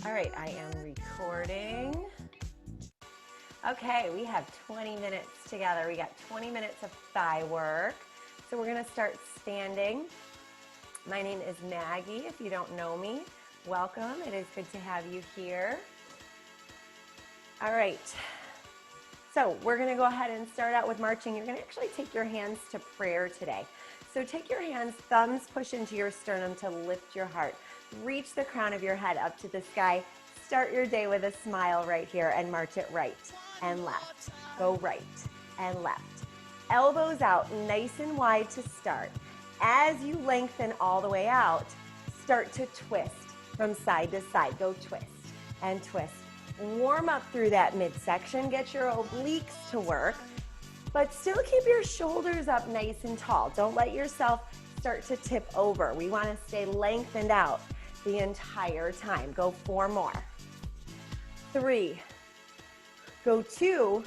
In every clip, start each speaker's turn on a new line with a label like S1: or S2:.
S1: All right, I am recording. Okay, we have 20 minutes together. We got 20 minutes of thigh work. So we're gonna start standing. My name is Maggie. If you don't know me, welcome. It is good to have you here. All right, so we're gonna go ahead and start out with marching. You're gonna actually take your hands to prayer today. So take your hands, thumbs push into your sternum to lift your heart. Reach the crown of your head up to the sky. Start your day with a smile right here and march it right and left. Go right and left. Elbows out nice and wide to start. As you lengthen all the way out, start to twist from side to side. Go twist and twist. Warm up through that midsection. Get your obliques to work, but still keep your shoulders up nice and tall. Don't let yourself start to tip over. We want to stay lengthened out the entire time. Go 4 more. 3. Go 2.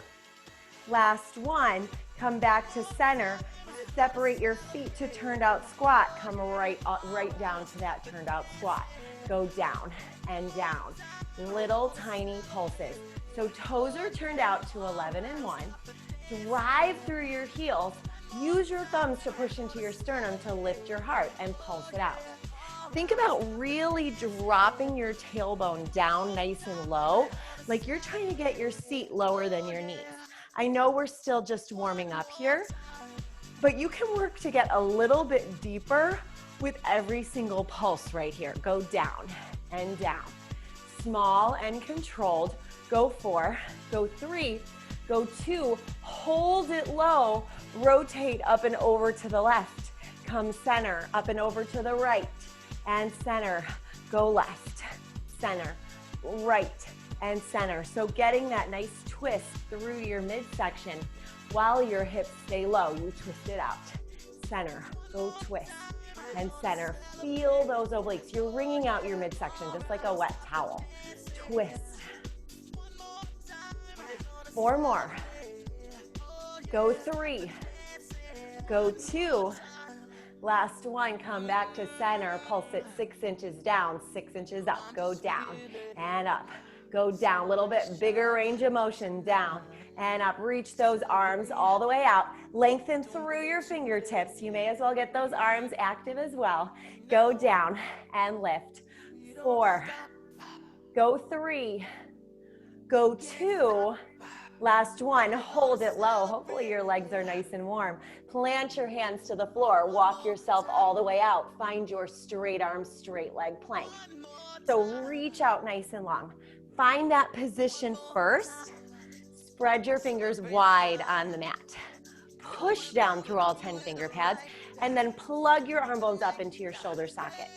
S1: Last 1. Come back to center. Separate your feet to turned out squat. Come right down to that turned out squat. Go down and down. Little tiny pulses. So toes are turned out to 11 and 1. Drive through your heels. Use your thumbs to push into your sternum to lift your heart and pulse it out. Think about really dropping your tailbone down nice and low, like you're trying to get your seat lower than your knees. I know we're still just warming up here, but you can work to get a little bit deeper with every single pulse right here. Go down and down. Small and controlled. Go 4, go 3, go 2, hold it low, rotate up and over to the left. Come center, up and over to the right. And center, go left, center, right, and center. So getting that nice twist through your midsection while your hips stay low. You twist it out. Center, go twist, and center. Feel those obliques. You're wringing out your midsection just like a wet towel. Twist. 4 more. Go 3. Go 2. Last 1, come back to center, pulse it 6 inches down, 6 inches up, go down and up, go down, little bit bigger range of motion, down and up. Reach those arms all the way out, lengthen through your fingertips. You may as well get those arms active as well. Go down and lift. 4, go 3, go 2, last 1, hold it low. Hopefully your legs are nice and warm. Plant your hands to the floor. Walk yourself all the way out. Find your straight arm, straight leg plank. So reach out nice and long. Find that position first. Spread your fingers wide on the mat. Push down through all 10 finger pads and then plug your arm bones up into your shoulder socket.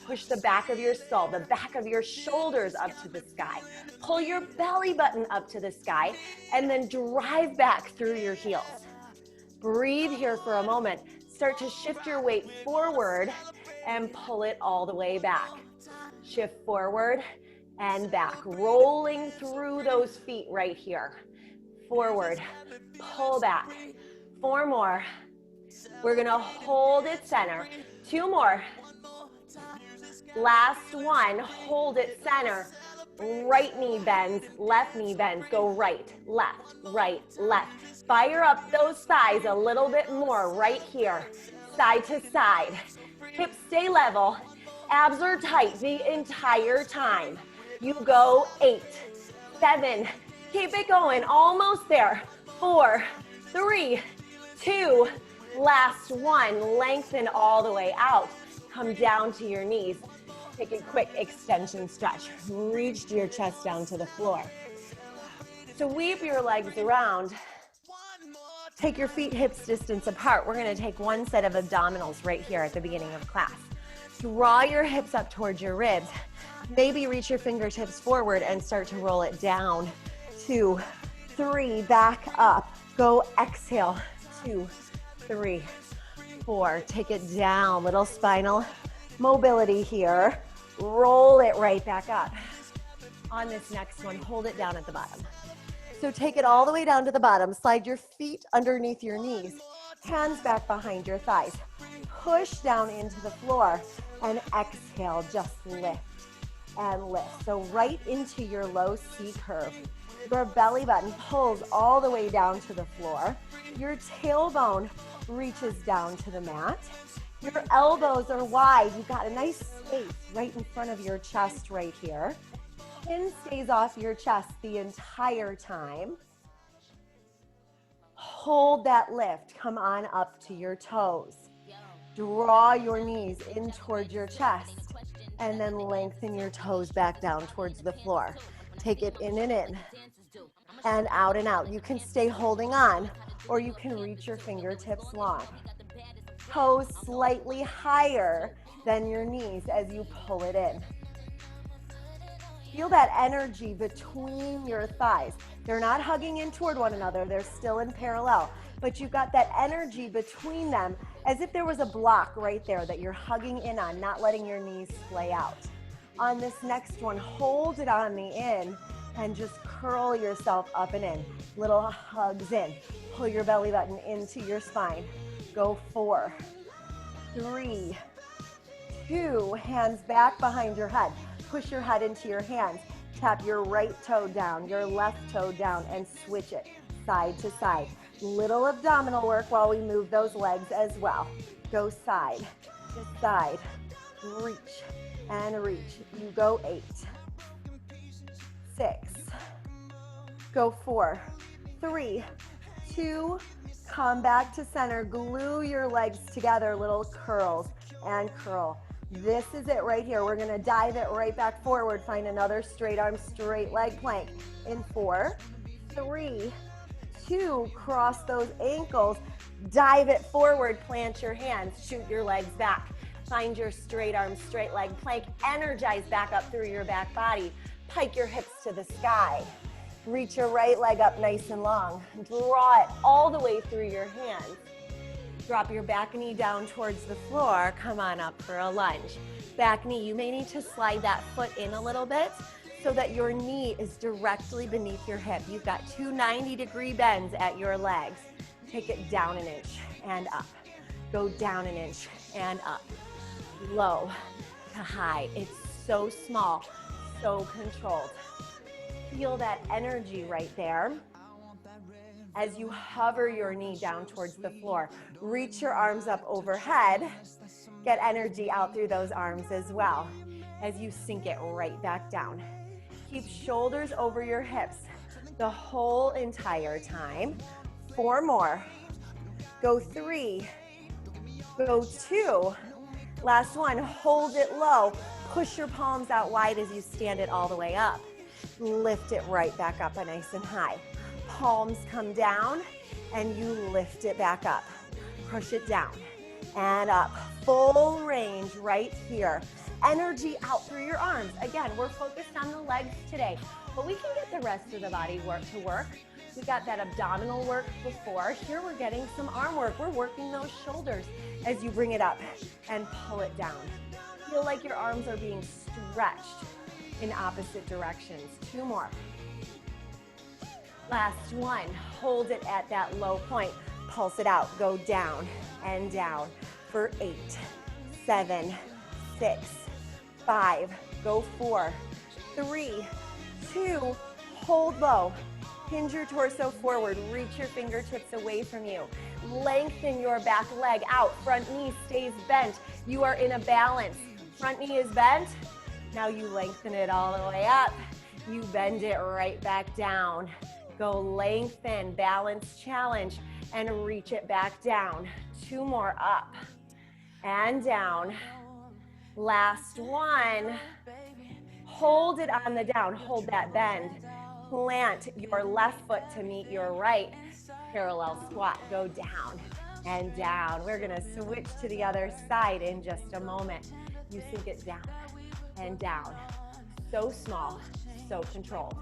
S1: Push the back of your skull, the back of your shoulders up to the sky. Pull your belly button up to the sky and then drive back through your heels. Breathe here for a moment. Start to shift your weight forward and pull it all the way back. Shift forward and back, rolling through those feet right here. Forward, pull back. 4 more. We're gonna hold it center. 2 more. Last 1, hold it center. Right knee bends, left knee bends. Go right, left, left. Fire up those thighs a little bit more right here, side to side. Hips stay level, abs are tight the entire time. You go 8, 7, keep it going, almost there. 4, 3, 2, last 1, lengthen all the way out. Come down to your knees. Take a quick extension stretch. Reach your chest down to the floor. Sweep your legs around. Take your feet hips distance apart. We're going to take 1 set of abdominals right here at the beginning of class. Draw your hips up towards your ribs. Maybe reach your fingertips forward and start to roll it down. 2, 3, back up. Go exhale. 2, 3, 4. Take it down. Little spinal mobility here. Roll it right back up. On this next one, hold it down at the bottom. So take it all the way down to the bottom. Slide your feet underneath your knees. Hands back behind your thighs. Push down into the floor and exhale, just lift. and lift. So right into your low C curve. Your belly button pulls all the way down to the floor. Your tailbone reaches down to the mat. Your elbows are wide. You've got a nice space right in front of your chest right here. Chin stays off your chest the entire time. Hold that lift. Come on up to your toes. Draw your knees in towards your chest and then lengthen your toes back down towards the floor. Take it in and out. You can stay holding on or you can reach your fingertips long. Toes slightly higher than your knees as you pull it in. Feel that energy between your thighs. They're not hugging in toward one another. They're still in parallel. But you've got that energy between them as if there was a block right there that you're hugging in on, not letting your knees splay out. On this next one, hold it on the in and just curl yourself up and in. Little hugs in. Pull your belly button into your spine. Go 4, 3, 2, hands back behind your head. Push your head into your hands. Tap your right toe down, your left toe down, and switch it side to side. Little abdominal work while we move those legs as well. Go side to side. Reach and reach. You go 8, 6, go 4, 3, 2, come back to center. Glue your legs together, little curls and curl. This is it right here. We're going to dive it right back forward. Find another straight arm, straight leg plank. In 4, 3, 2, cross those ankles. Dive it forward. Plant your hands. Shoot your legs back. Find your straight arm, straight leg plank. Energize back up through your back body. Pike your hips to the sky. Reach your right leg up nice and long. Draw it all the way through your hands. Drop your back knee down towards the floor. Come on up for a lunge. Back knee, you may need to slide that foot in a little bit so that your knee is directly beneath your hip. You've got 2 90-degree bends at your legs. Take it down an inch and up. Go down an inch and up. Low to high. It's so small, so controlled. Feel that energy right there. As you hover your knee down towards the floor, reach your arms up overhead. Get energy out through those arms as well as you sink it right back down. Keep shoulders over your hips the whole entire time. 4 more. Go 3. Go 2. Last one. Hold it low. Push your palms out wide as you stand it all the way up. Lift it right back up nice and high. Palms come down and you lift it back up. Push it down and up. Full range right here. Energy out through your arms. Again, we're focused on the legs today, but we can get the rest of the body to work. We got that abdominal work before. Here we're getting some arm work. We're working those shoulders as you bring it up and pull it down. Feel like your arms are being stretched in opposite directions. 2 more. Last one. Hold it at that low point. Pulse it out. Go down and down for 8, 7, 6, 5. Go 4, 3, 2. Hold low. Hinge your torso forward. Reach your fingertips away from you. Lengthen your back leg out. Front knee stays bent. You are in a balance. Front knee is bent. Now you lengthen it all the way up. You bend it right back down. Go lengthen, balance challenge, and reach it back down. 2 more, up and down. Last one. Hold it on the down. Hold that bend. Plant your left foot to meet your right. Parallel squat. Go down and down. We're going to switch to the other side in just a moment. You sink it down and down. So small, so controlled.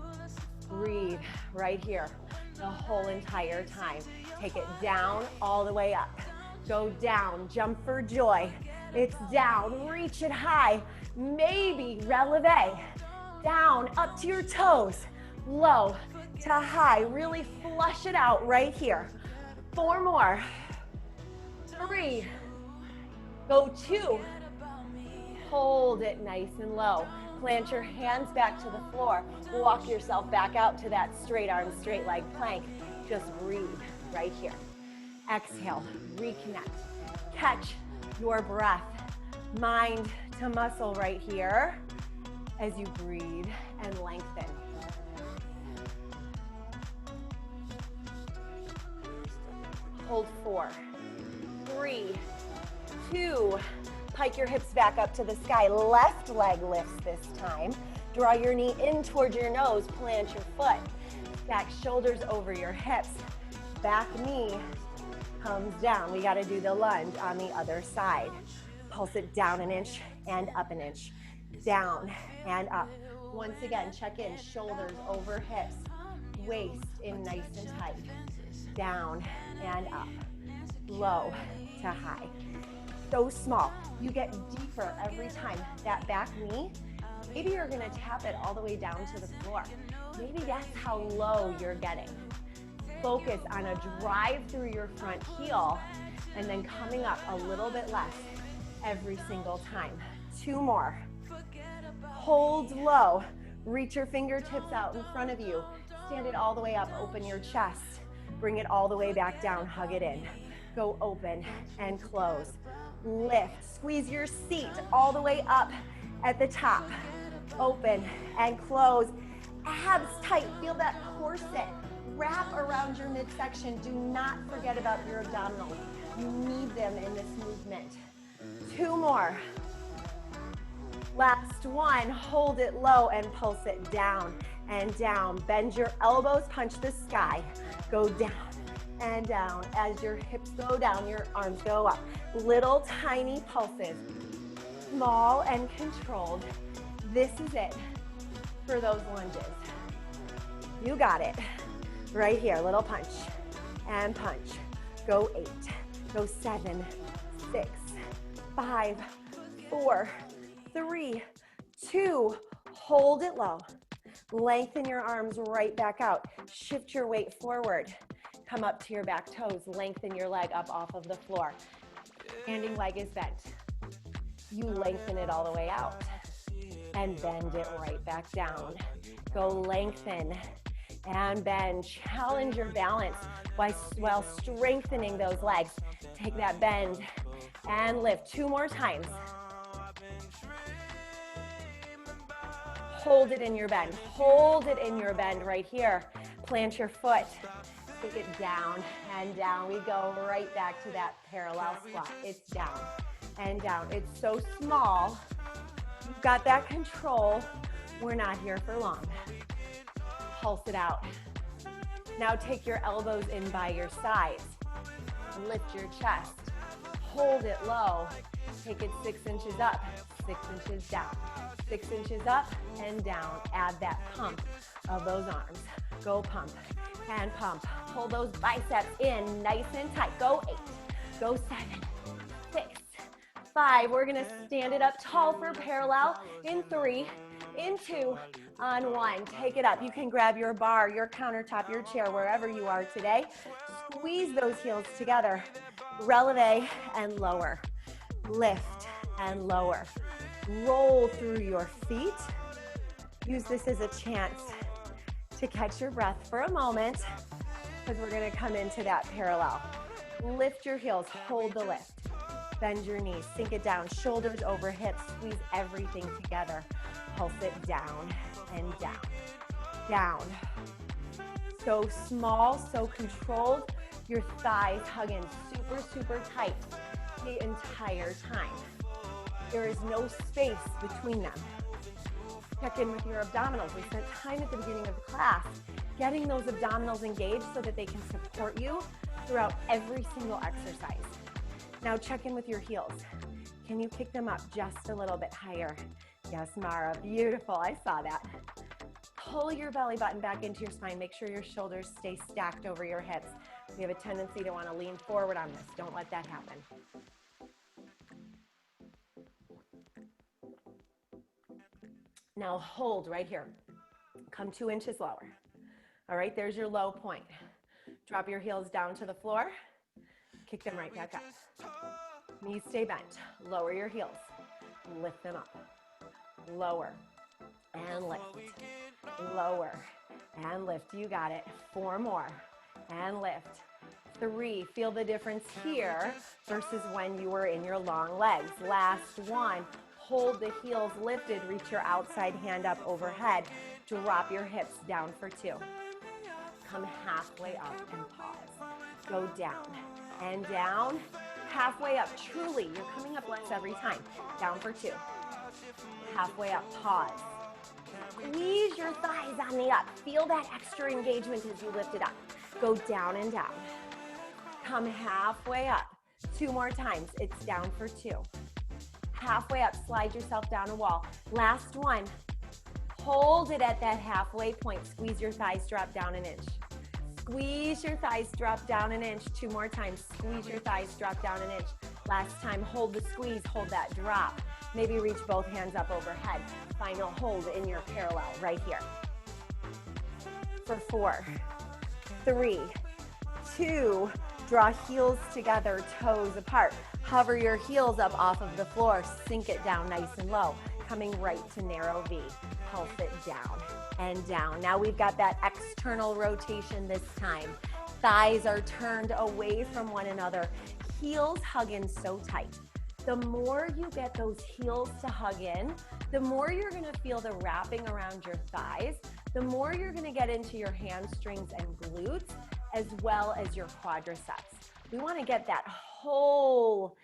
S1: Breathe right here the whole entire time. Take it down all the way up. Go down, jump for joy. It's down, reach it high. Maybe releve. Down, up to your toes. Low to high. Really flush it out right here. 4 more. 3. Go 2. Hold it nice and low. Plant your hands back to the floor. Walk yourself back out to that straight arm, straight leg plank. Just breathe right here. Exhale, reconnect. Catch your breath. Mind to muscle right here as you breathe and lengthen. Hold 4, 3, 2. Pike your hips back up to the sky. Left leg lifts this time. Draw your knee in towards your nose. Plant your foot. Back shoulders over your hips. Back knee comes down. We got to do the lunge on the other side. Pulse it down an inch and up an inch. Down and up. Once again, check in. Shoulders over hips. Waist in nice and tight. Down and up. Low to high. So small. You get deeper every time. That back knee, maybe you're gonna tap it all the way down to the floor. Maybe that's how low you're getting. Focus on a drive through your front heel and then coming up a little bit less every single time. 2 more. Hold low. Reach your fingertips out in front of you. Stand it all the way up. Open your chest. Bring it all the way back down. Hug it in. Go open and close. Lift. Squeeze your seat all the way up at the top. Open and close. Abs tight. Feel that corset wrap around your midsection. Do not forget about your abdominals. You need them in this movement. 2 more. Last one. Hold it low and pulse it down and down. Bend your elbows, punch the sky. Go down and down. As your hips go down, your arms go up. Little tiny pulses, small and controlled. This is it for those lunges. You got it. Right here, little punch and punch. Go 8, go 7, 6, 5, 4, 3, 2. Hold it low. Lengthen your arms right back out. Shift your weight forward. Come up to your back toes. Lengthen your leg up off of the floor. Standing leg is bent. You lengthen it all the way out and bend it right back down. Go lengthen and bend. Challenge your balance while strengthening those legs. Take that bend and lift. 2 more times. Hold it in your bend. Hold it in your bend right here. Plant your foot. Take it down and down. We go right back to that parallel squat. It's down and down. It's so small. You've got that control. We're not here for long. Pulse it out. Now take your elbows in by your sides. Lift your chest. Hold it low. Take it 6 inches up, 6 inches down. 6 inches up and down. Add that pump of those arms. Go pump and pump. Pull those biceps in nice and tight. Go 8, go 7, 6, 5. We're gonna stand it up tall for parallel in 3, in 2, on 1. Take it up. You can grab your bar, your countertop, your chair, wherever you are today. Squeeze those heels together. Releve and lower. Lift and lower. Roll through your feet. Use this as a chance to catch your breath for a moment because we're going to come into that parallel. Lift your heels, hold the lift. Bend your knees, sink it down, shoulders over hips, squeeze everything together. Pulse it down and down, down. So small, so controlled. Your thighs hug in super, super tight the entire time. There is no space between them. Check in with your abdominals. We spent time at the beginning of the class getting those abdominals engaged so that they can support you throughout every single exercise. Now check in with your heels. Can you kick them up just a little bit higher? Yes, Mara, beautiful, I saw that. Pull your belly button back into your spine. Make sure your shoulders stay stacked over your hips. We have a tendency to want to lean forward on this. Don't let that happen. Now hold right here. Come 2 inches lower. All right, there's your low point. Drop your heels down to the floor. Kick them right back up. Knees stay bent. Lower your heels. Lift them up. Lower. and lift. Lower and lift. You got it. 4 more and lift. 3. Feel the difference here versus when you were in your long legs. Last 1. Hold the heels lifted. Reach your outside hand up overhead. Drop your hips down for 2. Come halfway up and pause. Go down and down. Halfway up. Truly, you're coming up once every time. Down for 2. Halfway up. Pause. Squeeze your thighs on the up. Feel that extra engagement as you lift it up. Go down and down. Come halfway up. 2 more times. It's down for 2. Halfway up. Slide yourself down a wall. Last 1. Hold it at that halfway point. Squeeze your thighs, drop down an inch. Squeeze your thighs, drop down an inch. 2 more times. Squeeze your thighs, drop down an inch. Last time, hold the squeeze, hold that drop. Maybe reach both hands up overhead. Final hold in your parallel right here. For 4, 3, 2, draw heels together, toes apart. Hover your heels up off of the floor, sink it down nice and low. Coming right to narrow V. Pulse it down and down. Now we've got that external rotation this time. Thighs are turned away from one another. Heels hug in so tight. The more you get those heels to hug in, the more you're going to feel the wrapping around your thighs, the more you're going to get into your hamstrings and glutes, as well as your quadriceps. We want to get that whole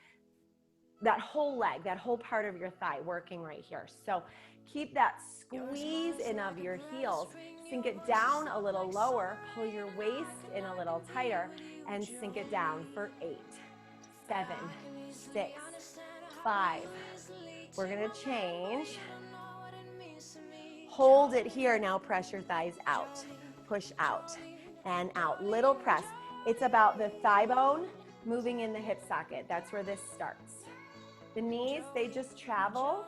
S1: leg, that whole part of your thigh working right here. So keep that squeeze in of your heels. Sink it down a little lower, pull your waist in a little tighter, and sink it down for 8, 7, 6, 5. We're gonna change. Hold it here. Now press your thighs out. Push out and out. Little press. It's about the thigh bone moving in the hip socket. That's where this starts. The knees, they just travel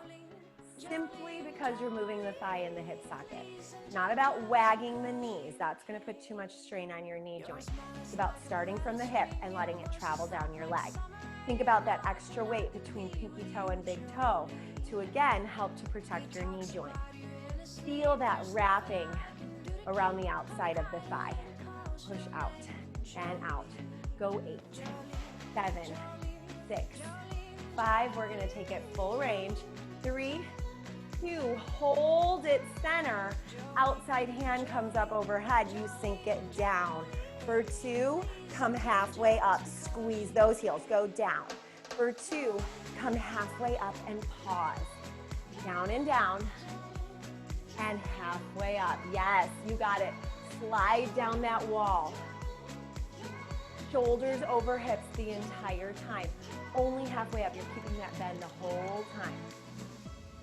S1: simply because you're moving the thigh in the hip socket. Not about wagging the knees. That's going to put too much strain on your knee joint. It's about starting from the hip and letting it travel down your leg. Think about that extra weight between pinky toe and big toe to, again, help to protect your knee joint. Feel that wrapping around the outside of the thigh. Push out and out. Go 8, 7, 6, 5. We're going to take it full range. 3, 2, hold it center. Outside hand comes up overhead. You sink it down. For 2, come halfway up. Squeeze those heels. Go down. For 2, come halfway up and pause. Down and down. And halfway up. Yes, you got it. Slide down that wall. Shoulders over hips the entire time. Only halfway up. You're keeping that bend the whole time.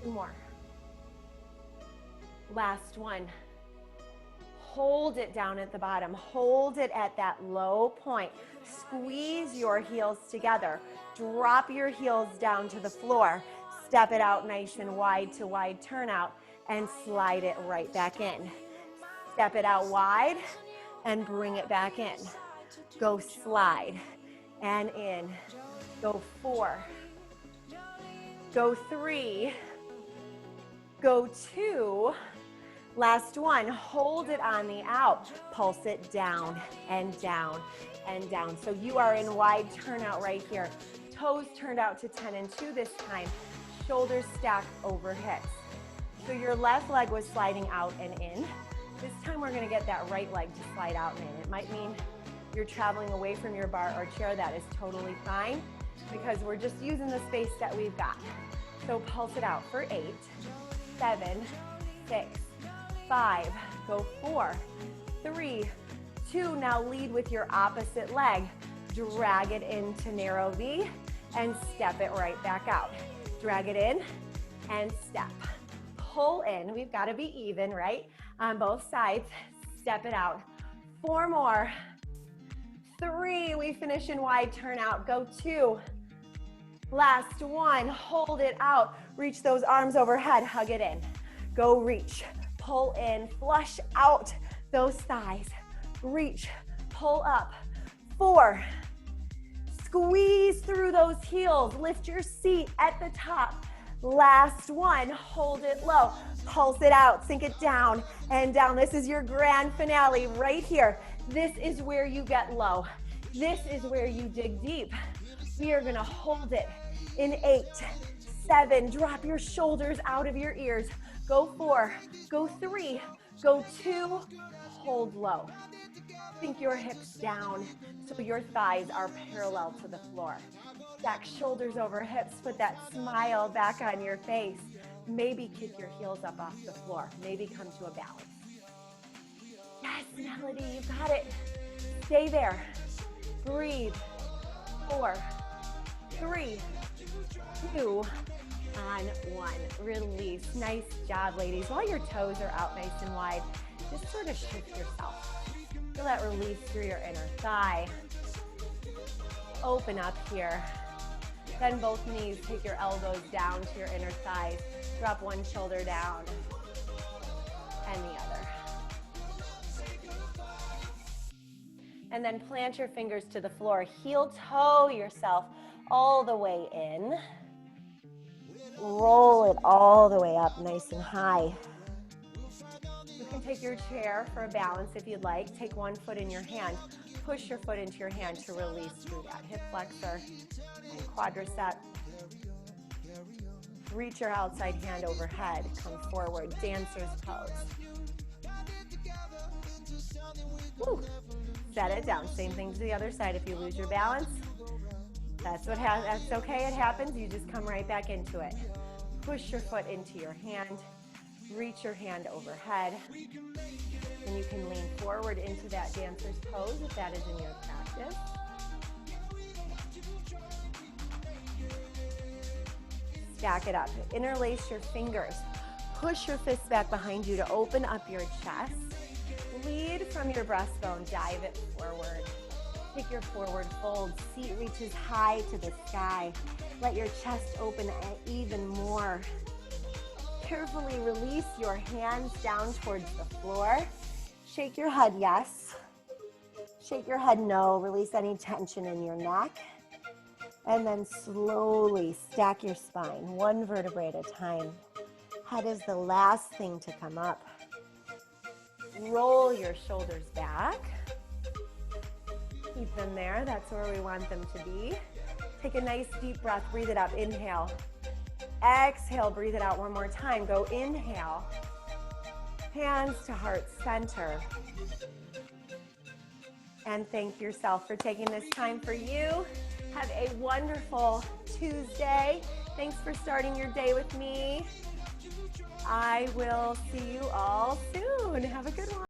S1: 2 more. Last one. Hold it down at the bottom. Hold it at that low point. Squeeze your heels together. Drop your heels down to the floor. Step it out nice and wide to wide turnout and slide it right back in. Step it out wide and bring it back in. Go slide and in. Go 4. Go 3. Go 2. Last one. Hold it on the out. Pulse it down and down and down. So you are in wide turnout right here. Toes turned out to 10 and 2 this time. Shoulders stacked over hips. So your left leg was sliding out and in. This time we're going to get that right leg to slide out and in. It might mean you're traveling away from your bar or chair. That is totally fine because we're just using the space that we've got. So pulse it out for 8, 7, 6, 5. Go 4, 3, 2. Now lead with your opposite leg. Drag it into narrow V and step it right back out. Drag it in and step. Pull in. We've got to be even, right? On both sides. Step it out. 4 more. 3. We finish in wide turnout. Go 2. Last one. Hold it out. Reach those arms overhead. Hug it in. Go reach. Pull in. Flush out those thighs. Reach. Pull up. 4. Squeeze through those heels. Lift your seat at the top. Last one, hold it low, pulse it out, sink it down and down. This is your grand finale right here. This is where you get low. This is where you dig deep. We are gonna hold it in 8, 7, drop your shoulders out of your ears. Go 4, go 3, go 2, hold low. Sink your hips down so your thighs are parallel to the floor. Stack shoulders over hips, put that smile back on your face. Maybe kick your heels up off the floor. Maybe come to a balance. Yes, Melody, you got it. Stay there. Breathe. 4, 3, 2, on 1. Release. Nice job, ladies. While your toes are out nice and wide, just sort of shift yourself. Feel that release through your inner thigh. Open up here. Bend both knees. Take your elbows down to your inner thighs. Drop one shoulder down and the other. And then plant your fingers to the floor. Heel toe yourself all the way in. Roll it all the way up nice and high. You can take your chair for a balance if you'd like. Take one foot in your hand. Push your foot into your hand to release through that hip flexor and quadricep. Reach your outside hand overhead. Come forward, dancer's pose. Woo. Set it down. Same thing to the other side. If you lose your balance, that's okay, it happens. You just come right back into it. Push your foot into your hand. Reach your hand overhead. And you can lean forward into that dancer's pose if that is in your practice. Stack it up. Interlace your fingers. Push your fists back behind you to open up your chest. Lead from your breastbone. Dive it forward. Take your forward fold. Seat reaches high to the sky. Let your chest open even more. Carefully release your hands down towards the floor. Shake your head yes. Shake your head no. Release any tension in your neck. And then slowly stack your spine, one vertebrae at a time. Head is the last thing to come up. Roll your shoulders back. Keep them there. That's where we want them to be. Take a nice deep breath. Breathe it up. Inhale. Exhale. Breathe it out one more time. Go inhale. Hands to heart center. And thank yourself for taking this time for you. Have a wonderful Tuesday. Thanks for starting your day with me. I will see you all soon. Have a good one.